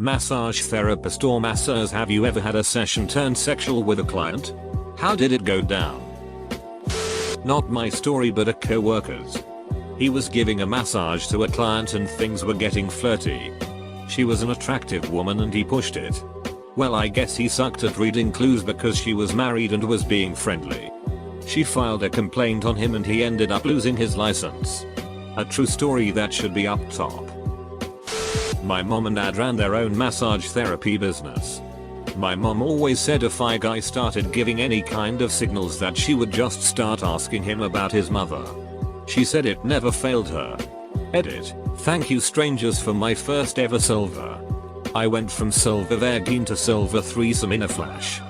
Massage therapist or masseurs, have you ever had a session turned sexual with a client? How did it go down? Not my story, but a co-worker's. He was giving a massage to a client and things were getting flirty. She was an attractive woman and he pushed it. Well, I guess he sucked at reading clues because she was married and was being friendly. She filed a complaint on him and he ended up losing his license. A true story that should be up top. My mom and dad ran their own massage therapy business. My mom always said if a guy started giving any kind of signals that she would just start asking him about his mother. She said it never failed her. Edit. Thank you strangers for my first ever silver. I went from silver virgin to silver threesome in a flash.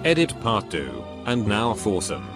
Edit part 2. And now foursome.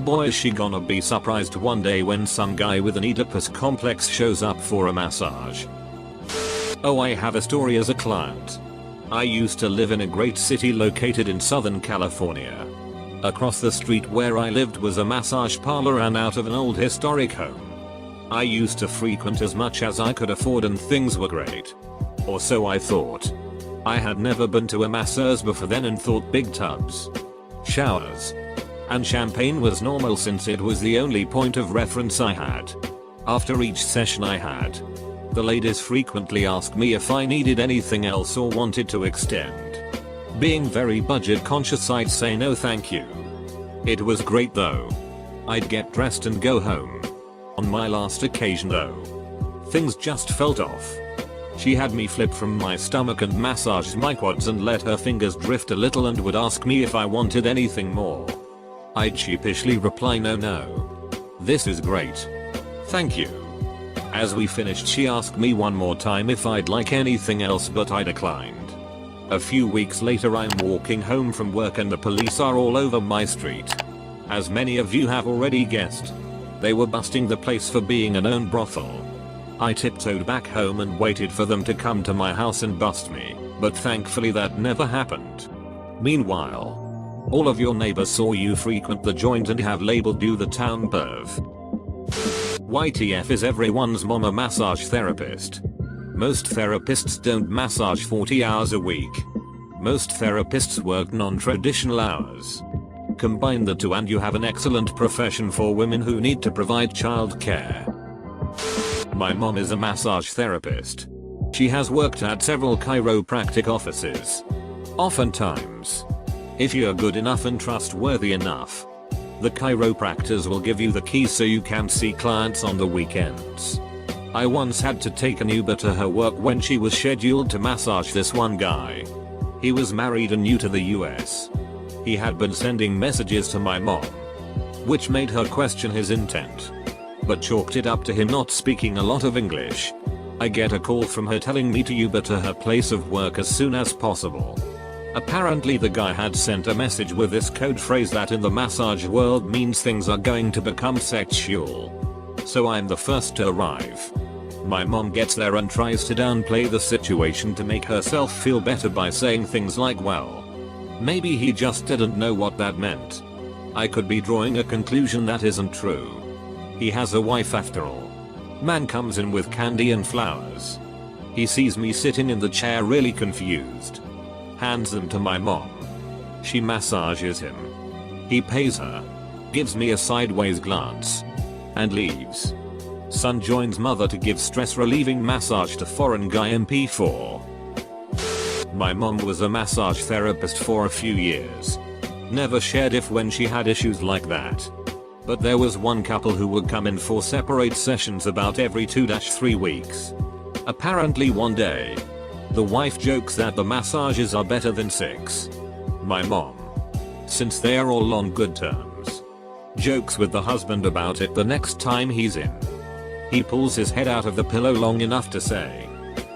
Boy, is she gonna be surprised one day when some guy with an Oedipus complex shows up for a massage. Oh, I have a story as a client. I used to live in a great city located in Southern California. Across the street where I lived was a massage parlor and out of an old historic home. I used to frequent as much as I could afford and things were great. Or so I thought. I had never been to a masseuse before then and thought big tubs, showers, and champagne was normal since it was the only point of reference I had. After each session I had, the ladies frequently asked me if I needed anything else or wanted to extend. Being very budget conscious, I'd say no thank you. It was great though. I'd get dressed and go home. On my last occasion though, things just felt off. She had me flip from my stomach and massaged my quads and let her fingers drift a little and would ask me if I wanted anything more. I'd sheepishly reply no. This is great. Thank you. As we finished she asked me one more time if I'd like anything else, but I declined. A few weeks later I'm walking home from work and the police are all over my street. As many of you have already guessed, they were busting the place for being a known brothel. I tiptoed back home and waited for them to come to my house and bust me, but thankfully that never happened. Meanwhile, all of your neighbors saw you frequent the joint and have labeled you the town perv. YTF, is everyone's mom a massage therapist? Most therapists don't massage 40 hours a week. Most therapists work non-traditional hours. Combine the two and you have an excellent profession for women who need to provide childcare. My mom is a massage therapist. She has worked at several chiropractic offices. Oftentimes, if you're good enough and trustworthy enough, the chiropractors will give you the keys so you can see clients on the weekends. I once had to take an Uber to her work when she was scheduled to massage this one guy. He was married and new to the US. He had been sending messages to my mom, which made her question his intent, but chalked it up to him not speaking a lot of English. I get a call from her telling me to Uber to her place of work as soon as possible. Apparently the guy had sent a message with this code phrase that in the massage world means things are going to become sexual. So I'm the first to arrive. My mom gets there and tries to downplay the situation to make herself feel better by saying things like, well, maybe he just didn't know what that meant. I could be drawing a conclusion that isn't true. He has a wife after all. Man comes in with candy and flowers. He sees me sitting in the chair really confused. Hands them to my mom. She massages him. He pays her, gives me a sideways glance, and leaves. Son joins mother to give stress relieving massage to foreign guy MP4. My mom was a massage therapist for a few years. Never shared if when she had issues like that. But there was one couple who would come in for separate sessions about every 2-3 weeks. Apparently one day, the wife jokes that the massages are better than sex. My mom, since they are all on good terms, jokes with the husband about it the next time he's in. He pulls his head out of the pillow long enough to say,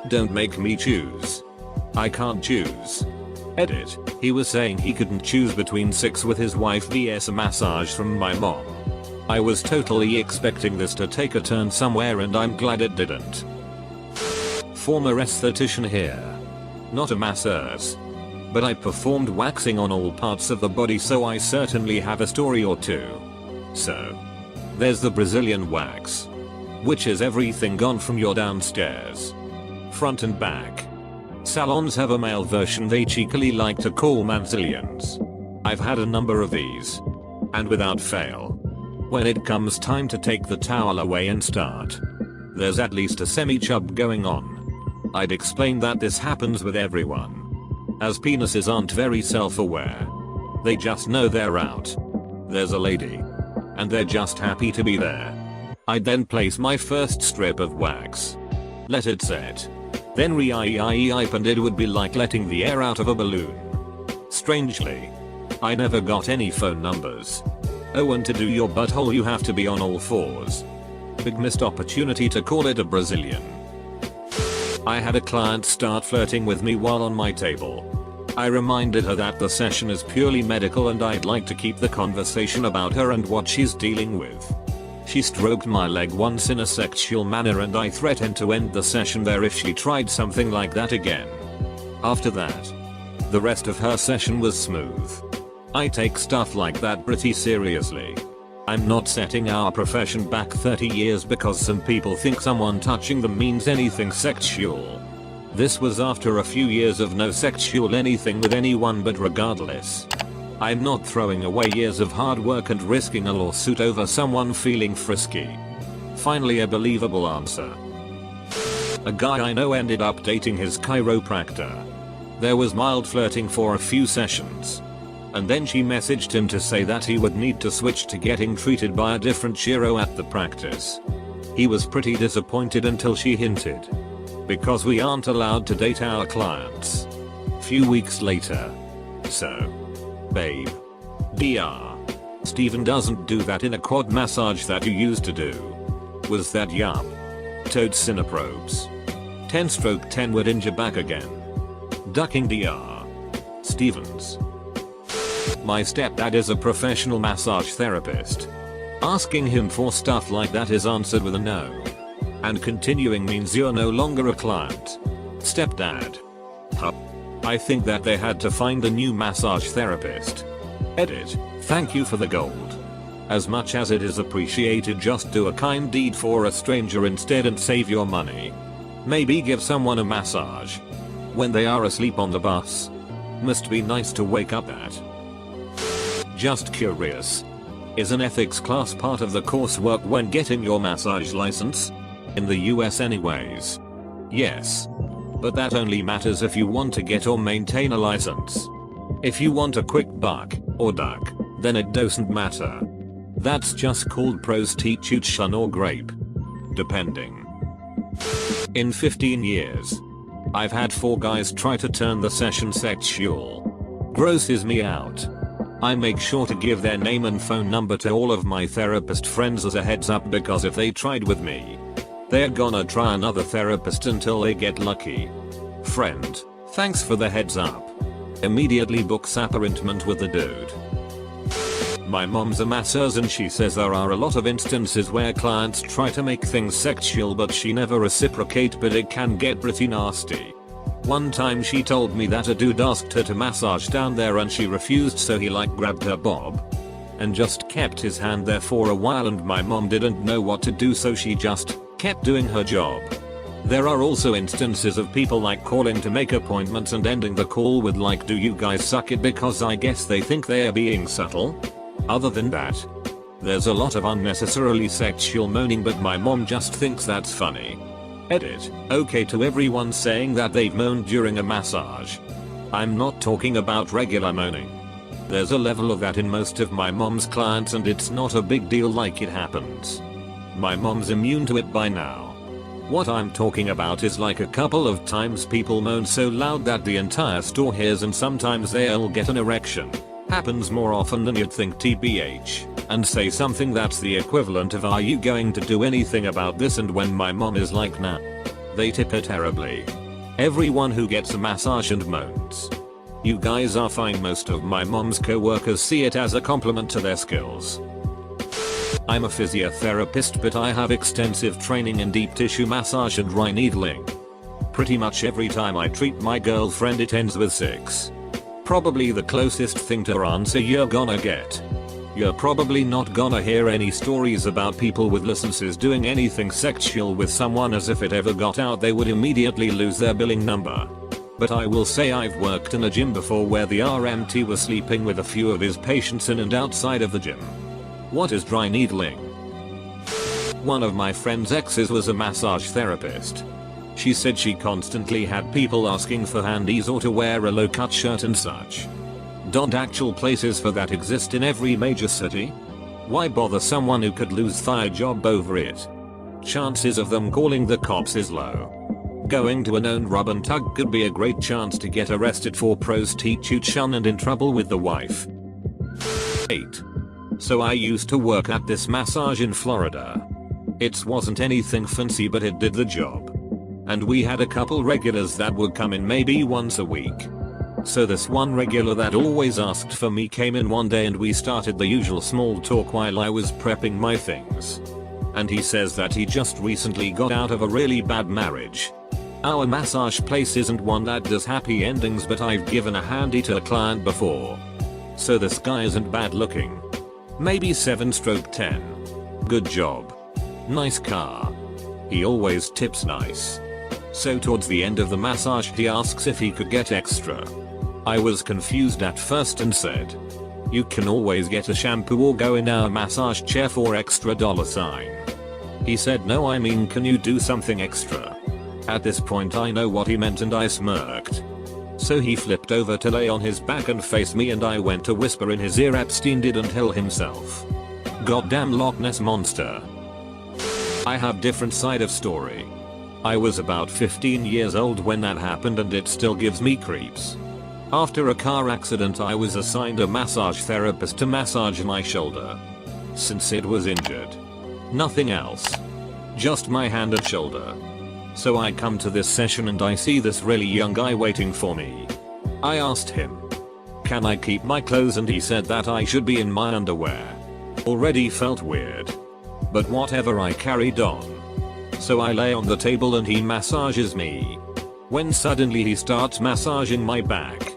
"Don't make me choose. I can't choose." Edit. He was saying he couldn't choose between sex with his wife vs a massage from my mom. I was totally expecting this to take a turn somewhere and I'm glad it didn't. Former esthetician here. Not a masseuse. But I performed waxing on all parts of the body, so I certainly have a story or two. So, there's the Brazilian wax, which is everything gone from your downstairs, front and back. Salons have a male version they cheekily like to call manzillions. I've had a number of these. And without fail, when it comes time to take the towel away and start, there's at least a semi-chub going on. I'd explain that this happens with everyone, as penises aren't very self-aware. They just know they're out. There's a lady, and they're just happy to be there. I'd then place my first strip of wax, let it set, then re-ipe, and it would be like letting the air out of a balloon. Strangely, I never got any phone numbers. Oh, and to do your butthole you have to be on all fours. Big missed opportunity to call it a Brazilian. I had a client start flirting with me while on my table. I reminded her that the session is purely medical and I'd like to keep the conversation about her and what she's dealing with. She stroked my leg once in a sexual manner and I threatened to end the session there if she tried something like that again. After that, the rest of her session was smooth. I take stuff like that pretty seriously. I'm not setting our profession back 30 years because some people think someone touching them means anything sexual. This was after a few years of no sexual anything with anyone, but regardless, I'm not throwing away years of hard work and risking a lawsuit over someone feeling frisky. Finally, a believable answer. A guy I know ended up dating his chiropractor. There was mild flirting for a few sessions, and then she messaged him to say that he would need to switch to getting treated by a different chiro at the practice. He was pretty disappointed until she hinted, because we aren't allowed to date our clients. Few weeks later. So, babe. DR. Steven doesn't do that in a quad massage that you used to do. Was that yup? Toad cineprobes. 10/10 would injure back again. Ducking DR. Stevens. My stepdad is a professional massage therapist. Asking him for stuff like that is answered with a no. And continuing means you're no longer a client. Stepdad. Huh. I think that they had to find a new massage therapist. Edit. Thank you for the gold. As much as it is appreciated, just do a kind deed for a stranger instead and save your money. Maybe give someone a massage when they are asleep on the bus. Must be nice to wake up at. Just curious. Is an ethics class part of the coursework when getting your massage license? In the US anyways. Yes. But that only matters if you want to get or maintain a license. If you want a quick buck or duck, then it doesn't matter. That's just called prostitution or grape. Depending. In 15 years, I've had 4 guys try to turn the session sexual. Grosses me out. I make sure to give their name and phone number to all of my therapist friends as a heads up, because if they tried with me, they're gonna try another therapist until they get lucky. Friend, thanks for the heads up. Immediately books appointment with the dude. My mom's a masseuse and she says there are a lot of instances where clients try to make things sexual but she never reciprocate, but it can get pretty nasty. One time she told me that a dude asked her to massage down there and she refused, so he grabbed her bob and just kept his hand there for a while, and my mom didn't know what to do, so she just kept doing her job. There are also instances of people calling to make appointments and ending the call with do you guys suck it, because I guess they think they are being subtle. Other than that, there's a lot of unnecessarily sexual moaning, but my mom just thinks that's funny. Edit. Okay to everyone saying that they've moaned during a massage. I'm not talking about regular moaning. There's a level of that in most of my mom's clients and it's not a big deal, it happens. My mom's immune to it by now. What I'm talking about is a couple of times people moan so loud that the entire store hears, and sometimes they'll get an erection. Happens more often than you'd think, TBH. And say something that's the equivalent of, are you going to do anything about this? And when my mom is like, nah, they tip her terribly. Everyone who gets a massage and moans, you guys are fine. Most of my mom's co-workers see it as a compliment to their skills. I'm a physiotherapist, but I have extensive training in deep tissue massage and dry needling. Pretty much every time I treat my girlfriend it ends with 6. Probably the closest thing to her answer you're gonna get. You're probably not gonna hear any stories about people with licenses doing anything sexual with someone, as if it ever got out they would immediately lose their billing number. But I will say I've worked in a gym before where the RMT was sleeping with a few of his patients in and outside of the gym. What is dry needling? One of my friend's exes was a massage therapist. She said she constantly had people asking for handies or to wear a low-cut shirt and such. Don't actual places for that exist in every major city? Why bother someone who could lose their job over it? Chances of them calling the cops is low. Going to a known rub and tug could be a great chance to get arrested for prostitution and in trouble with the wife. 8. So I used to work at this massage in Florida. It wasn't anything fancy but it did the job. And we had a couple regulars that would come in maybe once a week. So this one regular that always asked for me came in one day and we started the usual small talk while I was prepping my things. And he says that he just recently got out of a really bad marriage. Our massage place isn't one that does happy endings, but I've given a handy to a client before. So this guy isn't bad looking. Maybe 7/10. Good job. Nice car. He always tips nice. So towards the end of the massage he asks if he could get extra. I was confused at first and said, "You can always get a shampoo or go in our massage chair for extra $sign." He said, "No, I mean can you do something extra?" At this point I know what he meant and I smirked. So he flipped over to lay on his back and face me and I went to whisper in his ear Epstein didn't kill himself. Goddamn Loch Ness monster. I have different side of story. I was about 15 years old when that happened and it still gives me creeps. After a car accident I was assigned a massage therapist to massage my shoulder. Since it was injured. Nothing else. Just my hand and shoulder. So I come to this session and I see this really young guy waiting for me. I asked him, "Can I keep my clothes?" and he said that I should be in my underwear. Already felt weird. But whatever, I carried on. So I lay on the table and he massages me. When suddenly he starts massaging my back.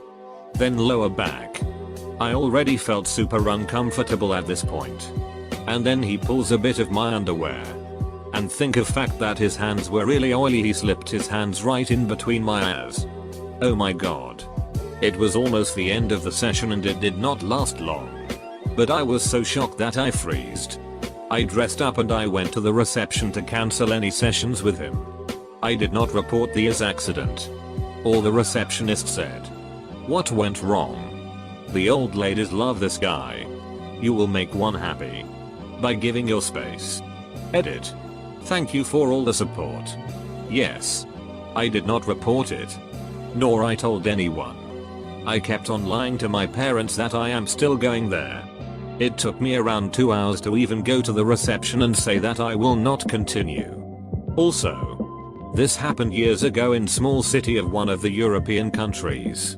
Then lower back. I already felt super uncomfortable at this point. And then he pulls a bit of my underwear. And think of fact that his hands were really oily, he slipped his hands right in between my ears. Oh my god. It was almost the end of the session and it did not last long. But I was so shocked that I freezed. I dressed up and I went to the reception to cancel any sessions with him. I did not report the accident. All the receptionist said. What went wrong? The old ladies love this guy. You will make one happy. By giving your space. Edit. Thank you for all the support. Yes. I did not report it. Nor I told anyone. I kept on lying to my parents that I am still going there. It took me around 2 hours to even go to the reception and say that I will not continue. Also, this happened years ago in small city of one of the European countries.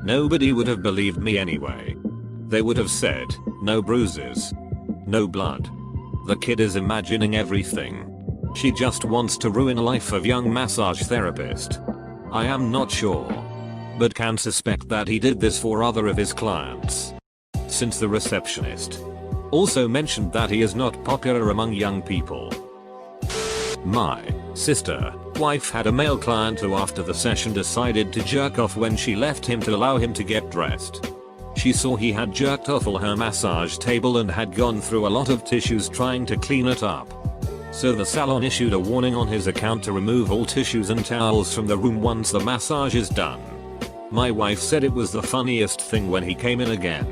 Nobody would have believed me anyway. They would have said, no bruises. No blood. The kid is imagining everything. She just wants to ruin the life of young massage therapist. I am not sure. But can suspect that he did this for other of his clients. Since the receptionist also mentioned that he is not popular among young people. My sister wife had a male client who after the session decided to jerk off when she left him to allow him to get dressed. She saw he had jerked off on her massage table and had gone through a lot of tissues trying to clean it up. So the salon issued a warning on his account to remove all tissues and towels from the room once the massage is done. My wife said it was the funniest thing when he came in again.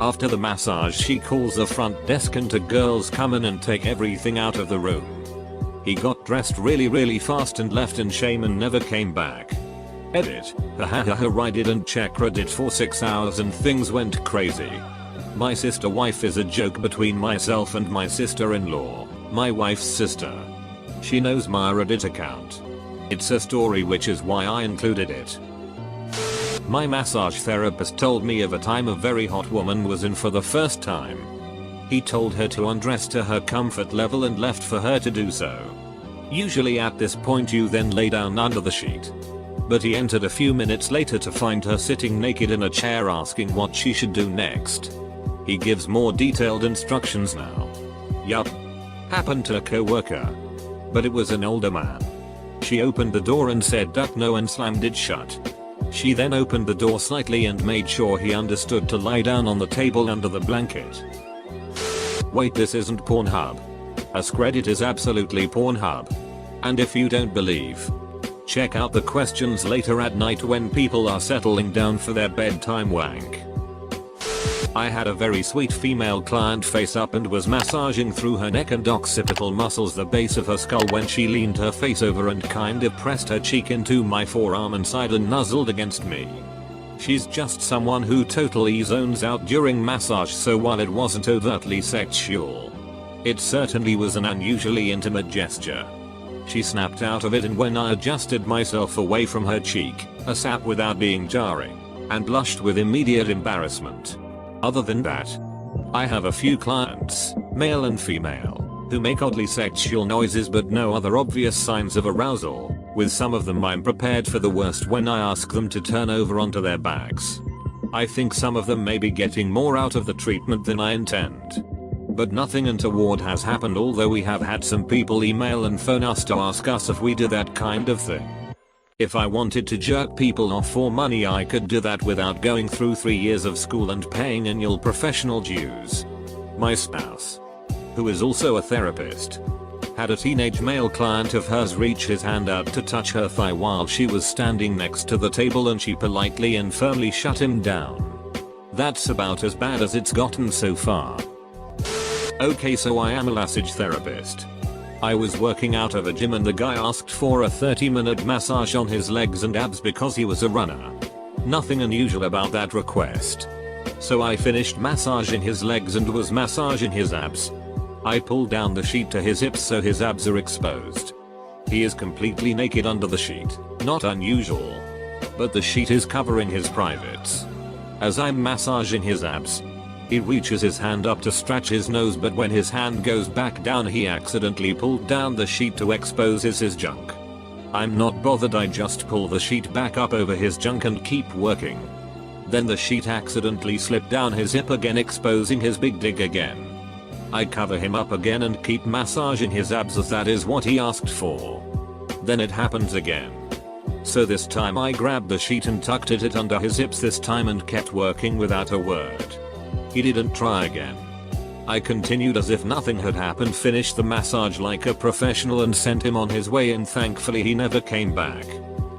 After the massage she calls the front desk and 2 girls come in and take everything out of the room. He got dressed really fast and left in shame and never came back. Edit. I didn't check Reddit for 6 hours and things went crazy. My sister wife is a joke between myself and my sister-in-law, my wife's sister. She knows my Reddit account. It's a story which is why I included it. My massage therapist told me of a time a very hot woman was in for the first time. He told her to undress to her comfort level and left for her to do so. Usually at this point you then lay down under the sheet. But he entered a few minutes later to find her sitting naked in a chair asking what she should do next. He gives more detailed instructions now. Yup. Happened to a co-worker. But it was an older man. She opened the door and said duck no and slammed it shut. She then opened the door slightly and made sure he understood to lie down on the table under the blanket. Wait, this isn't Pornhub. AskReddit is absolutely Pornhub. And if you don't believe, check out the questions later at night when people are settling down for their bedtime wank. I had a very sweet female client face up and was massaging through her neck and occipital muscles the base of her skull when she leaned her face over and kind of pressed her cheek into my forearm inside and nuzzled against me. She's just someone who totally zones out during massage, so while it wasn't overtly sexual, it certainly was an unusually intimate gesture. She snapped out of it, and when I adjusted myself away from her cheek, a sap without being jarring, and blushed with immediate embarrassment. Other than that, I have a few clients, male and female, who make oddly sexual noises but no other obvious signs of arousal. With some of them I'm prepared for the worst when I ask them to turn over onto their backs. I think some of them may be getting more out of the treatment than I intend. But nothing untoward has happened, although we have had some people email and phone us to ask us if we do that kind of thing. If I wanted to jerk people off for money, I could do that without going through 3 years of school and paying annual professional dues. My spouse, who is also a therapist, had a teenage male client of hers reach his hand out to touch her thigh while she was standing next to the table, and she politely and firmly shut him down. That's about as bad as it's gotten so far. Okay, so I am a massage therapist. I was working out of a gym and the guy asked for a 30-minute massage on his legs and abs because he was a runner. Nothing unusual about that request. So I finished massaging his legs and was massaging his abs. I pulled down the sheet to his hips so his abs are exposed. He is completely naked under the sheet, not unusual. But the sheet is covering his privates. As I'm massaging his abs, he reaches his hand up to scratch his nose, but when his hand goes back down he accidentally pulled down the sheet to expose his junk. I'm not bothered, I just pull the sheet back up over his junk and keep working. Then the sheet accidentally slipped down his hip again, exposing his big dig again. I cover him up again and keep massaging his abs as that is what he asked for. Then it happens again. So this time I grabbed the sheet and tucked it under his hips this time and kept working without a word. He didn't try again. I continued as if nothing had happened, finished the massage like a professional and sent him on his way, and thankfully he never came back.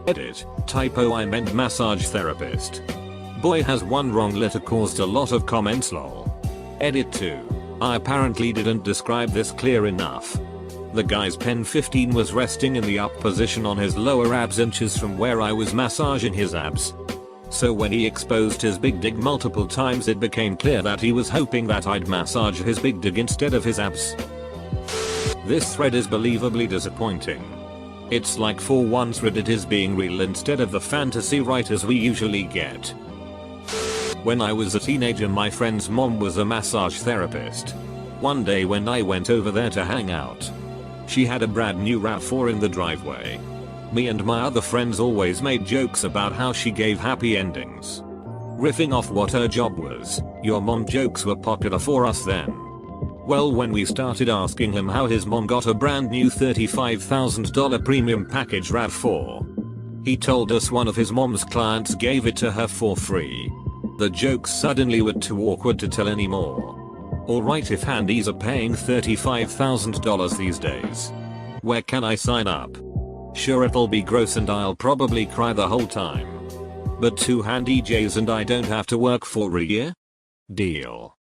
Edit, typo, I meant massage therapist. Boy has one wrong letter caused a lot of comments, lol. Edit 2. I apparently didn't describe this clear enough. The guy's pen 15 was resting in the up position on his lower abs inches from where I was massaging his abs. So when he exposed his big dig multiple times, it became clear that he was hoping that I'd massage his big dig instead of his abs. This thread is believably disappointing. It's like for once Reddit is being real instead of the fantasy writers we usually get. When I was a teenager, my friend's mom was a massage therapist. One day when I went over there to hang out, she had a brand new RAV4 in the driveway. Me and my other friends always made jokes about how she gave happy endings. Riffing off what her job was, your mom jokes were popular for us then. Well, when we started asking him how his mom got a brand new $35,000 premium package RAV4, he told us one of his mom's clients gave it to her for free. The jokes suddenly were too awkward to tell anymore. Alright, if handies are paying $35,000 these days, where can I sign up? Sure, it'll be gross and I'll probably cry the whole time. But 2 handy J's and I don't have to work for a year? Deal.